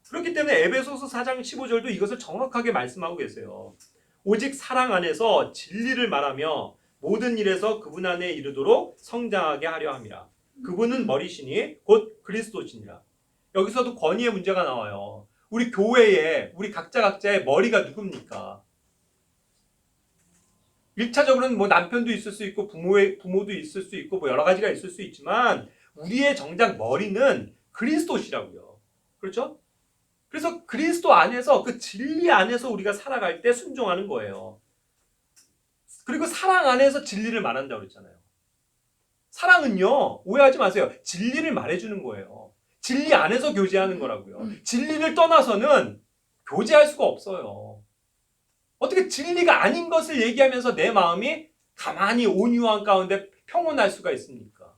그렇기 때문에 에베소서 4장 15절도 이것을 정확하게 말씀하고 계세요. 오직 사랑 안에서 진리를 말하며 모든 일에서 그분 안에 이르도록 성장하게 하려 함이라. 그분은 머리시니 곧 그리스도시니라. 여기서도 권위의 문제가 나와요. 우리 교회에 우리 각자의 머리가 누굽니까? 1차적으로는 뭐 남편도 있을 수 있고 부모도 있을 수 있고 뭐 여러 가지가 있을 수 있지만 우리의 정작 머리는 그리스도시라고요. 그렇죠? 그래서 그리스도 안에서 그 진리 안에서 우리가 살아갈 때 순종하는 거예요. 그리고 사랑 안에서 진리를 말한다고 그랬잖아요. 사랑은요, 오해하지 마세요. 진리를 말해주는 거예요. 진리 안에서 교제하는 거라고요. 진리를 떠나서는 교제할 수가 없어요. 어떻게 진리가 아닌 것을 얘기하면서 내 마음이 가만히 온유한 가운데 평온할 수가 있습니까?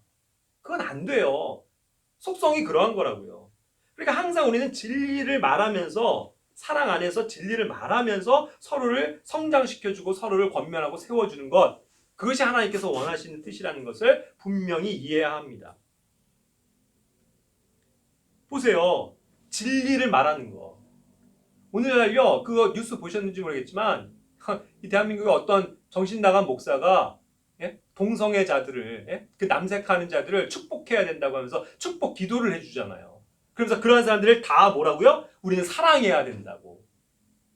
그건 안 돼요. 속성이 그러한 거라고요. 그러니까 항상 우리는 진리를 말하면서 사랑 안에서 진리를 말하면서 서로를 성장시켜주고 서로를 권면하고 세워주는 것, 그것이 하나님께서 원하시는 뜻이라는 것을 분명히 이해해야 합니다. 보세요. 진리를 말하는 거. 오늘날요, 그거 뉴스 보셨는지 모르겠지만 이 대한민국의 어떤 정신 나간 목사가 동성애자들을 그 남색하는 자들을 축복해야 된다고 하면서 축복 기도를 해주잖아요. 그러면서 그러한 사람들을 다 뭐라고요? 우리는 사랑해야 된다고.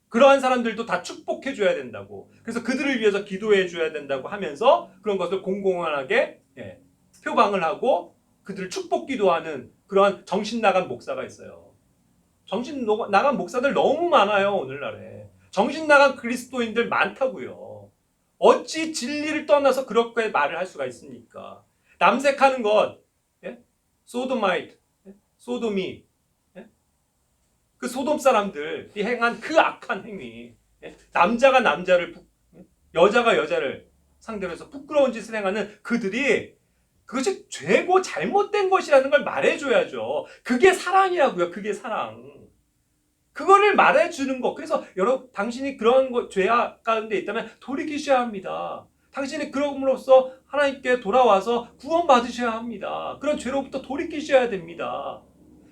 그러한 사람들도 다 축복해줘야 된다고. 그래서 그들을 위해서 기도해줘야 된다고 하면서 그런 것을 공공연하게 표방을 하고 그들을 축복 기도하는 그러한 정신 나간 목사가 있어요. 정신 나간 목사들 너무 많아요, 오늘날에. 정신 나간 그리스도인들 많다고요. 어찌 진리를 떠나서 그렇게 말을 할 수가 있습니까? 남색하는 것, 소도마이트, 소돔이, 그 소돔 사람들이 행한 그 악한 행위, 남자가 남자를, 여자가 여자를 상대로 해서 부끄러운 짓을 행하는 그들이 그것이 죄고 잘못된 것이라는 걸 말해줘야죠. 그게 사랑이라고요. 그게 사랑. 그거를 말해주는 거. 그래서 여러분, 당신이 그런 죄 가운데 있다면 돌이키셔야 합니다. 당신이 그럼으로써 하나님께 돌아와서 구원받으셔야 합니다. 그런 죄로부터 돌이키셔야 됩니다.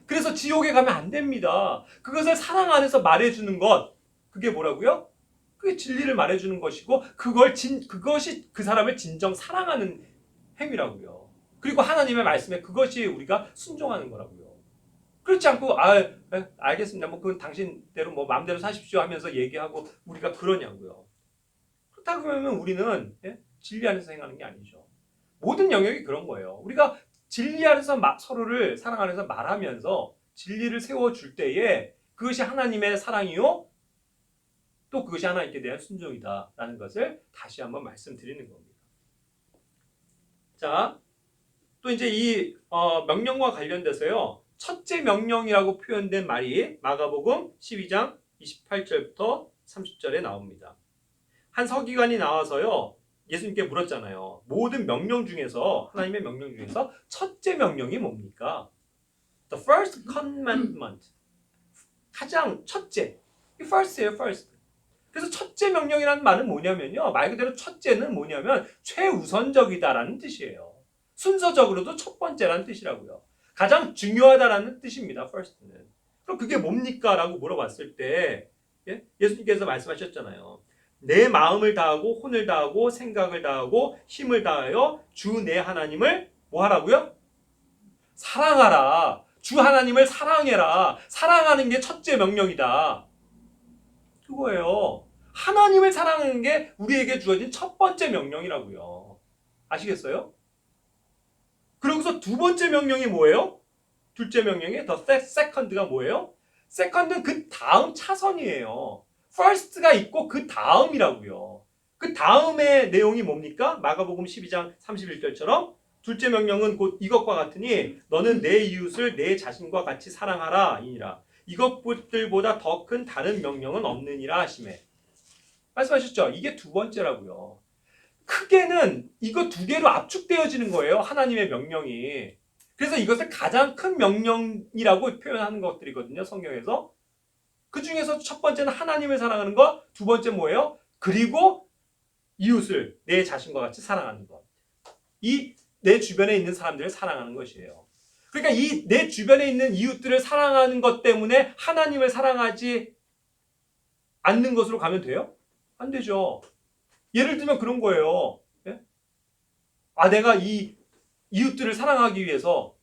그래서 지옥에 가면 안 됩니다. 그것을 사랑 안에서 말해주는 것. 그게 뭐라고요? 그게 진리를 말해주는 것이고 그것이 그 사람을 진정 사랑하는 행위라고요. 그리고 하나님의 말씀에 그것이 우리가 순종하는 거라고요. 그렇지 않고 알겠습니다. 뭐 그건 당신대로 뭐 마음대로 사십시오 하면서 얘기하고 우리가 그러냐고요. 그렇다고 하면 우리는 진리 안에서 행하는 게 아니죠. 모든 영역이 그런 거예요. 우리가 진리 안에서 서로를 사랑 안에서 말하면서 진리를 세워줄 때에 그것이 하나님의 사랑이요. 또 그것이 하나님께 대한 순종이다라는 것을 다시 한번 말씀드리는 겁니다. 자, 또 이제 이 명령과 관련돼서요. 첫째 명령이라고 표현된 말이 마가복음 12장 28절부터 30절에 나옵니다. 한 서기관이 나와서요. 예수님께 물었잖아요. 모든 명령 중에서 하나님의 명령 중에서 첫째 명령이 뭡니까? The first commandment. 가장 첫째. 이 first예요, first. 그래서 첫째 명령이라는 말은 뭐냐면요. 말 그대로 첫째는 뭐냐면 최우선적이다라는 뜻이에요. 순서적으로도 첫 번째라는 뜻이라고요. 가장 중요하다라는 뜻입니다. first는. 그럼 그게 뭡니까? 라고 물어봤을 때 예수님께서 말씀하셨잖아요. 내 마음을 다하고 혼을 다하고 생각을 다하고 힘을 다하여 주 내 하나님을 뭐 하라고요? 사랑하라. 주 하나님을 사랑해라. 사랑하는 게 첫째 명령이다. 그거예요. 하나님을 사랑하는 게 우리에게 주어진 첫 번째 명령이라고요. 아시겠어요? 그러고서 두 번째 명령이 뭐예요? 둘째 명령이 the second가 뭐예요? second는 그 다음 차선이에요. first가 있고 그 다음이라고요. 그 다음의 내용이 뭡니까? 마가복음 12장 31절처럼 둘째 명령은 곧 이것과 같으니 너는 내 이웃을 내 자신과 같이 사랑하라 이니라. 이것들보다 더 큰 다른 명령은 없느니라 하시매. 말씀하셨죠? 이게 두 번째라고요. 크게는 이거 두 개로 압축되어지는 거예요. 하나님의 명령이. 그래서 이것을 가장 큰 명령이라고 표현하는 것들이거든요. 성경에서. 그 중에서 첫 번째는 하나님을 사랑하는 것. 두 번째 뭐예요? 그리고 이웃을 내 자신과 같이 사랑하는 것. 이 내 주변에 있는 사람들을 사랑하는 것이에요. 그러니까 이 내 주변에 있는 이웃들을 사랑하는 것 때문에 하나님을 사랑하지 않는 것으로 가면 돼요? 안 되죠. 예를 들면 그런 거예요. 내가 이 이웃들을 사랑하기 위해서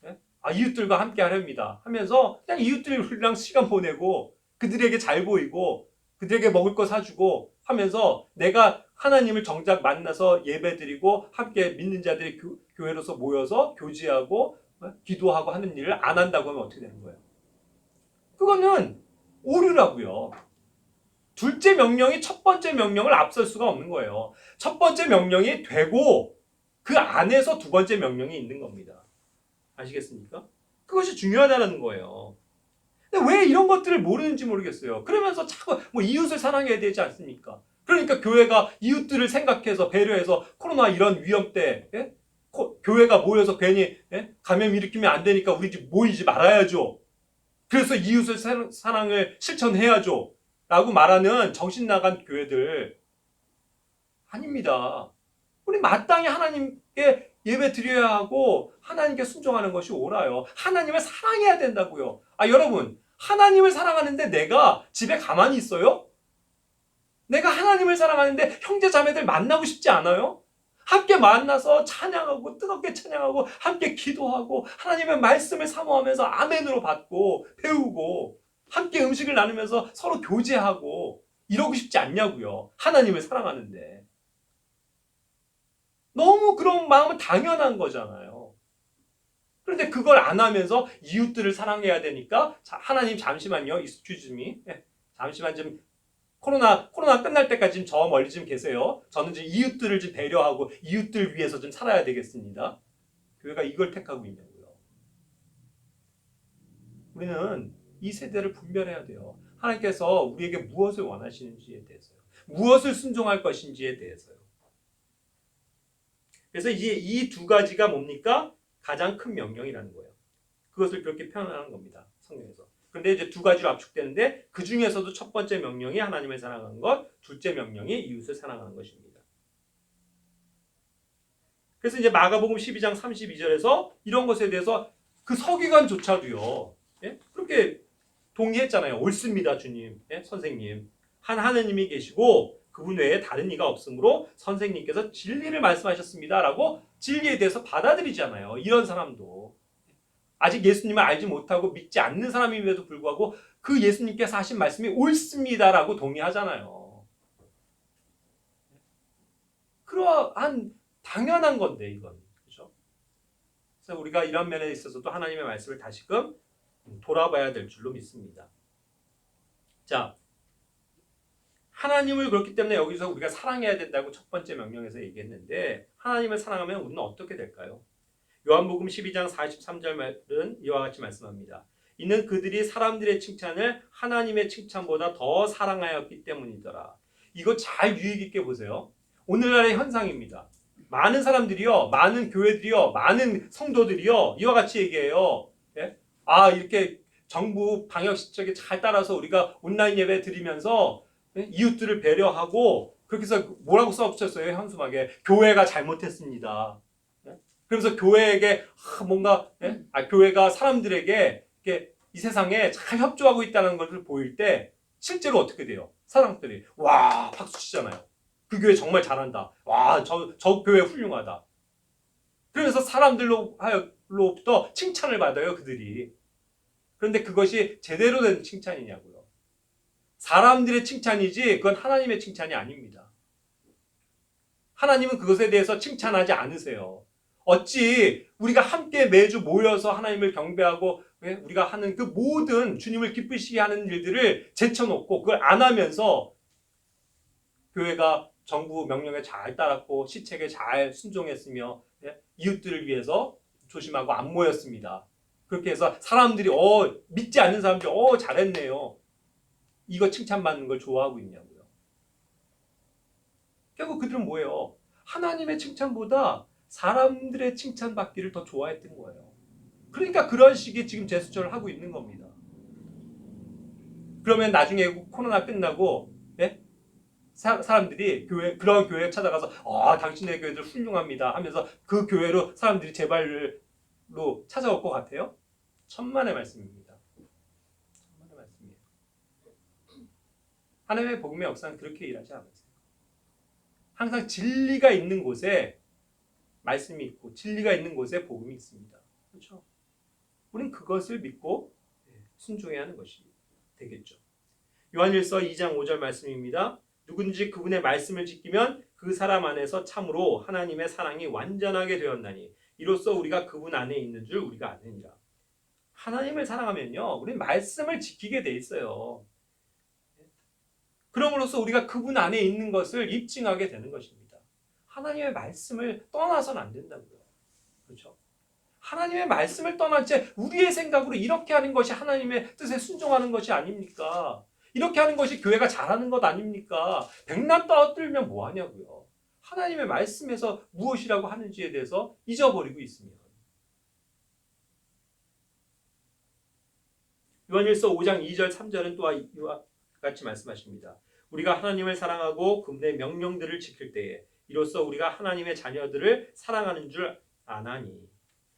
이웃들과 함께 하렵니다 하면서 그냥 이웃들이랑 시간 보내고 그들에게 잘 보이고 그들에게 먹을 거 사주고 하면서 내가 하나님을 정작 만나서 예배드리고 함께 믿는 자들이 교회로서 모여서 교제하고 기도하고 하는 일을 안 한다고 하면 어떻게 되는 거예요? 그거는 오류라고요. 둘째 명령이 첫 번째 명령을 앞설 수가 없는 거예요. 첫 번째 명령이 되고 그 안에서 두 번째 명령이 있는 겁니다. 아시겠습니까? 그것이 중요하다는 거예요. 근데 왜 이런 것들을 모르는지 모르겠어요. 그러면서 자꾸 뭐 이웃을 사랑해야 되지 않습니까? 그러니까 교회가 이웃들을 생각해서 배려해서 코로나 이런 위험 때 교회가 모여서 괜히 감염 일으키면 안 되니까 우리 집 모이지 말아야죠. 그래서 이웃을 사랑을 실천해야죠. 라고 말하는 정신 나간 교회들 아닙니다. 우리 마땅히 하나님께 예배 드려야 하고 하나님께 순종하는 것이 옳아요. 하나님을 사랑해야 된다고요. 여러분, 하나님을 사랑하는데 내가 집에 가만히 있어요? 내가 하나님을 사랑하는데 형제 자매들 만나고 싶지 않아요? 함께 만나서 찬양하고 뜨겁게 찬양하고 함께 기도하고 하나님의 말씀을 사모하면서 아멘으로 받고 배우고 함께 음식을 나누면서 서로 교제하고 이러고 싶지 않냐고요. 하나님을 사랑하는데. 너무 그런 마음은 당연한 거잖아요. 그런데 그걸 안 하면서 이웃들을 사랑해야 되니까 하나님 잠시만요. excuse me. 잠시만 좀 코로나 끝날 때까지 저 멀리 좀 계세요. 저는 지금 이웃들을 좀 배려하고 이웃들 위해서 좀 살아야 되겠습니다. 교회가 이걸 택하고 있냐고요. 우리는 이 세대를 분별해야 돼요. 하나님께서 우리에게 무엇을 원하시는지에 대해서요. 무엇을 순종할 것인지에 대해서요. 그래서 이제 이 두 가지가 뭡니까? 가장 큰 명령이라는 거예요. 그것을 그렇게 표현하는 겁니다. 성경에서. 그런데 이제 두 가지로 압축되는데 그 중에서도 첫 번째 명령이 하나님을 사랑하는 것, 둘째 명령이 이웃을 사랑하는 것입니다. 그래서 이제 마가복음 12장 32절에서 이런 것에 대해서 그 서기관조차도요. 그렇게 동의했잖아요. 옳습니다, 주님, 선생님. 한 하느님이 계시고 그분 외에 다른 이가 없으므로 선생님께서 진리를 말씀하셨습니다라고 진리에 대해서 받아들이잖아요. 이런 사람도. 아직 예수님을 알지 못하고 믿지 않는 사람임에도 불구하고 그 예수님께서 하신 말씀이 옳습니다라고 동의하잖아요. 그러한 당연한 건데 이건. 그렇죠? 그래서 우리가 이런 면에 있어서도 하나님의 말씀을 다시금 돌아봐야 될 줄로 믿습니다. 자, 하나님을 그렇기 때문에 여기서 우리가 사랑해야 된다고 첫 번째 명령에서 얘기했는데 하나님을 사랑하면 우리는 어떻게 될까요? 요한복음 12장 43절 말은 이와 같이 말씀합니다. 이는 그들이 사람들의 칭찬을 하나님의 칭찬보다 더 사랑하였기 때문이더라. 이거 잘 유익 있게 보세요. 오늘날의 현상입니다. 많은 사람들이요, 많은 교회들이요, 많은 성도들이요, 이와 같이 얘기해요. 이렇게 정부 방역 시책에 잘 따라서 우리가 온라인 예배 드리면서 이웃들을 배려하고 그렇게 해서 뭐라고 써붙였어요? 현수막에 교회가 잘못했습니다. 그러면서 교회에게 뭔가 교회가 사람들에게 이렇게 이 세상에 잘 협조하고 있다는 것을 보일 때 실제로 어떻게 돼요? 사람들이 와 박수 치잖아요. 그 교회 정말 잘한다. 와 저 교회 훌륭하다. 그래서 사람들로부터 칭찬을 받아요 그들이. 그런데 그것이 제대로 된 칭찬이냐고요. 사람들의 칭찬이지 그건 하나님의 칭찬이 아닙니다. 하나님은 그것에 대해서 칭찬하지 않으세요. 어찌 우리가 함께 매주 모여서 하나님을 경배하고 우리가 하는 그 모든 주님을 기쁘시게 하는 일들을 제쳐놓고 그걸 안 하면서 교회가 정부 명령에 잘 따랐고 시책에 잘 순종했으며 이웃들을 위해서 조심하고 안 모였습니다. 그렇게 해서 사람들이 믿지 않는 사람들이 잘했네요. 이거 칭찬받는 걸 좋아하고 있냐고요. 결국 그들은 뭐예요? 하나님의 칭찬보다 사람들의 칭찬받기를 더 좋아했던 거예요. 그러니까 그런 식의 지금 제스처를 하고 있는 겁니다. 그러면 나중에 코로나 끝나고 사람들이 그런 교회에 찾아가서 당신네 교회들 훌륭합니다 하면서 그 교회로 사람들이 제발로 찾아올 것 같아요? 천만의 말씀입니다. 천만의 말씀이에요. 하나님의 복음의 역사는 그렇게 일하지 않으세요. 항상 진리가 있는 곳에 말씀이 있고 진리가 있는 곳에 복음이 있습니다. 그렇죠? 우리는 그것을 믿고 순종해야 하는 것이 되겠죠. 요한일서 2장 5절 말씀입니다. 누군지 그분의 말씀을 지키면 그 사람 안에서 참으로 하나님의 사랑이 완전하게 되었나니 이로써 우리가 그분 안에 있는 줄 우리가 아느니라. 하나님을 사랑하면요, 우리는 말씀을 지키게 돼 있어요. 그럼으로써 우리가 그분 안에 있는 것을 입증하게 되는 것입니다. 하나님의 말씀을 떠나서는 안 된다고요. 그렇죠? 하나님의 말씀을 떠난 채 우리의 생각으로 이렇게 하는 것이 하나님의 뜻에 순종하는 것이 아닙니까? 이렇게 하는 것이 교회가 잘하는 것 아닙니까? 백날 떠들면 뭐하냐고요. 하나님의 말씀에서 무엇이라고 하는지에 대해서 잊어버리고 있으면. 요한일서 5장 2절 3절은 또한 이와 같이 말씀하십니다. 우리가 하나님을 사랑하고 그분의 명령들을 지킬 때에 이로써 우리가 하나님의 자녀들을 사랑하는 줄 아나니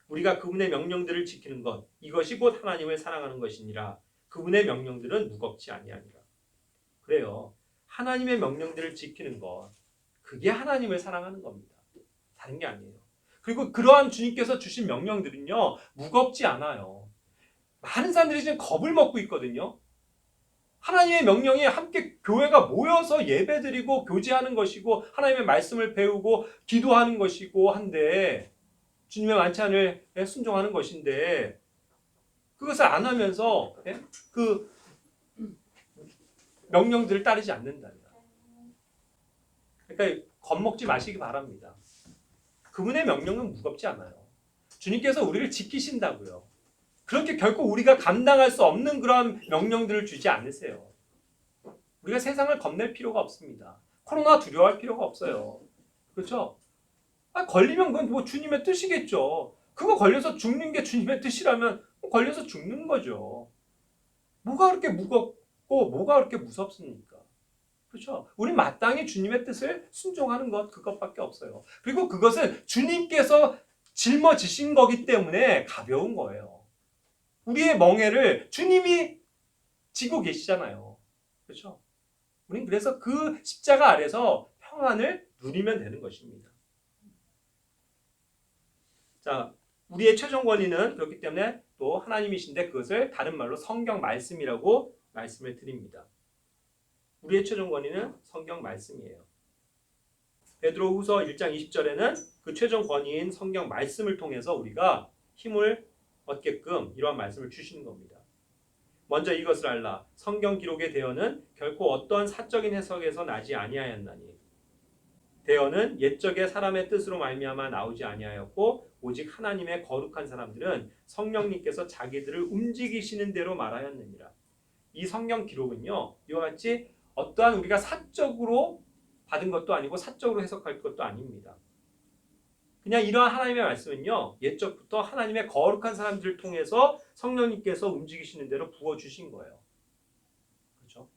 우리가 그분의 명령들을 지키는 것 이것이 곧 하나님을 사랑하는 것이니라. 그분의 명령들은 무겁지 아니하니라. 그래요. 하나님의 명령들을 지키는 것 그게 하나님을 사랑하는 겁니다. 다른 게 아니에요. 그리고 그러한 주님께서 주신 명령들은요 무겁지 않아요. 많은 사람들이 지금 겁을 먹고 있거든요. 하나님의 명령이 함께 교회가 모여서 예배드리고 교제하는 것이고 하나님의 말씀을 배우고 기도하는 것이고 한데 주님의 만찬을 순종하는 것인데 그것을 안 하면서 그 명령들을 따르지 않는다. 그러니까 겁먹지 마시기 바랍니다. 그분의 명령은 무겁지 않아요. 주님께서 우리를 지키신다고요. 그렇게 결코 우리가 감당할 수 없는 그런 명령들을 주지 않으세요. 우리가 세상을 겁낼 필요가 없습니다. 코로나 두려워할 필요가 없어요. 그렇죠? 걸리면 그건 뭐 주님의 뜻이겠죠. 그거 걸려서 죽는 게 주님의 뜻이라면 걸려서 죽는 거죠. 뭐가 그렇게 무겁고 뭐가 그렇게 무섭습니까? 그렇죠? 우리 마땅히 주님의 뜻을 순종하는 것 그것밖에 없어요. 그리고 그것은 주님께서 짊어지신 거기 때문에 가벼운 거예요. 우리의 멍에를 주님이 지고 계시잖아요. 그렇죠? 우린 그래서 그 십자가 아래서 평안을 누리면 되는 것입니다. 자, 우리의 최종 권위는 그렇기 때문에 또 하나님이신데 그것을 다른 말로 성경 말씀이라고 말씀을 드립니다. 우리의 최종 권위는 성경 말씀이에요. 베드로후서 1장 20절에는 그 최종 권위인 성경 말씀을 통해서 우리가 힘을 얻게끔 이러한 말씀을 주시는 겁니다. 먼저 이것을 알라. 성경 기록의 대언은 결코 어떠한 사적인 해석에서 나지 아니하였나니 대언은 옛적의 사람의 뜻으로 말미암아 나오지 아니하였고 오직 하나님의 거룩한 사람들은 성령님께서 자기들을 움직이시는 대로 말하였느니라. 이 성경 기록은요. 이와 같이 어떠한 우리가 사적으로 받은 것도 아니고 사적으로 해석할 것도 아닙니다. 그냥 이러한 하나님의 말씀은요. 옛적부터 하나님의 거룩한 사람들을 통해서 성령님께서 움직이시는 대로 부어주신 거예요. 그렇죠?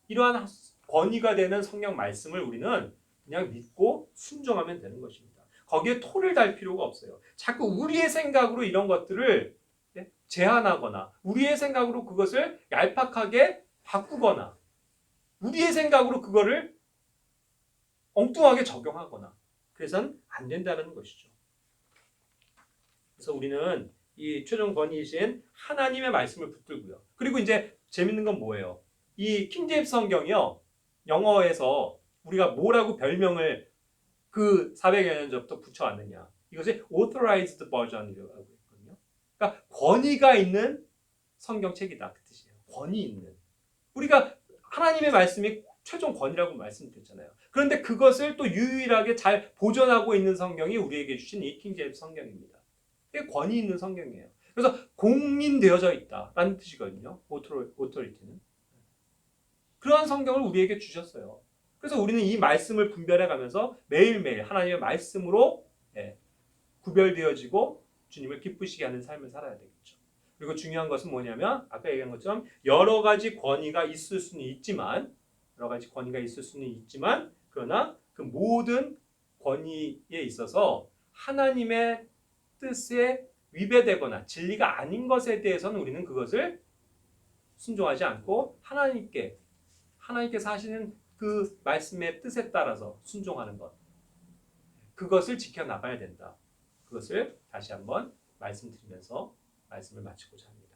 이러한 권위가 되는 성경 말씀을 우리는 그냥 믿고 순종하면 되는 것입니다. 거기에 토를 달 필요가 없어요. 자꾸 우리의 생각으로 이런 것들을 제한하거나 우리의 생각으로 그것을 얄팍하게 바꾸거나 우리의 생각으로 그거를 엉뚱하게 적용하거나 그래서는 안 된다는 것이죠. 그래서 우리는 이 최종 권위이신 하나님의 말씀을 붙들고요. 그리고 이제 재밌는 건 뭐예요? 이 킹제임스 성경이요. 영어에서 우리가 뭐라고 별명을 그 400여 년 전부터 붙여왔느냐. 이것이 authorized version이라고 했거든요. 그러니까 권위가 있는 성경책이다. 그 뜻이에요. 권위 있는. 우리가 하나님의 말씀이 최종 권위라고 말씀드렸잖아요. 그런데 그것을 또 유일하게 잘 보존하고 있는 성경이 우리에게 주신 이 킹제임스 성경입니다. 이게 권위 있는 성경이에요. 그래서 공인되어져 있다라는 뜻이거든요. authority는. 그러한 성경을 우리에게 주셨어요. 그래서 우리는 이 말씀을 분별해 가면서 매일매일 하나님의 말씀으로 구별되어지고 주님을 기쁘시게 하는 삶을 살아야 되겠죠. 그리고 중요한 것은 뭐냐면 아까 얘기한 것처럼 여러 가지 권위가 있을 수는 있지만 그러나 그 모든 권위에 있어서 하나님의 뜻에 위배되거나 진리가 아닌 것에 대해서는 우리는 그것을 순종하지 않고 하나님께서 하시는 그 말씀의 뜻에 따라서 순종하는 것 그것을 지켜나가야 된다. 그것을 다시 한번 말씀드리면서 말씀을 마치고자 합니다.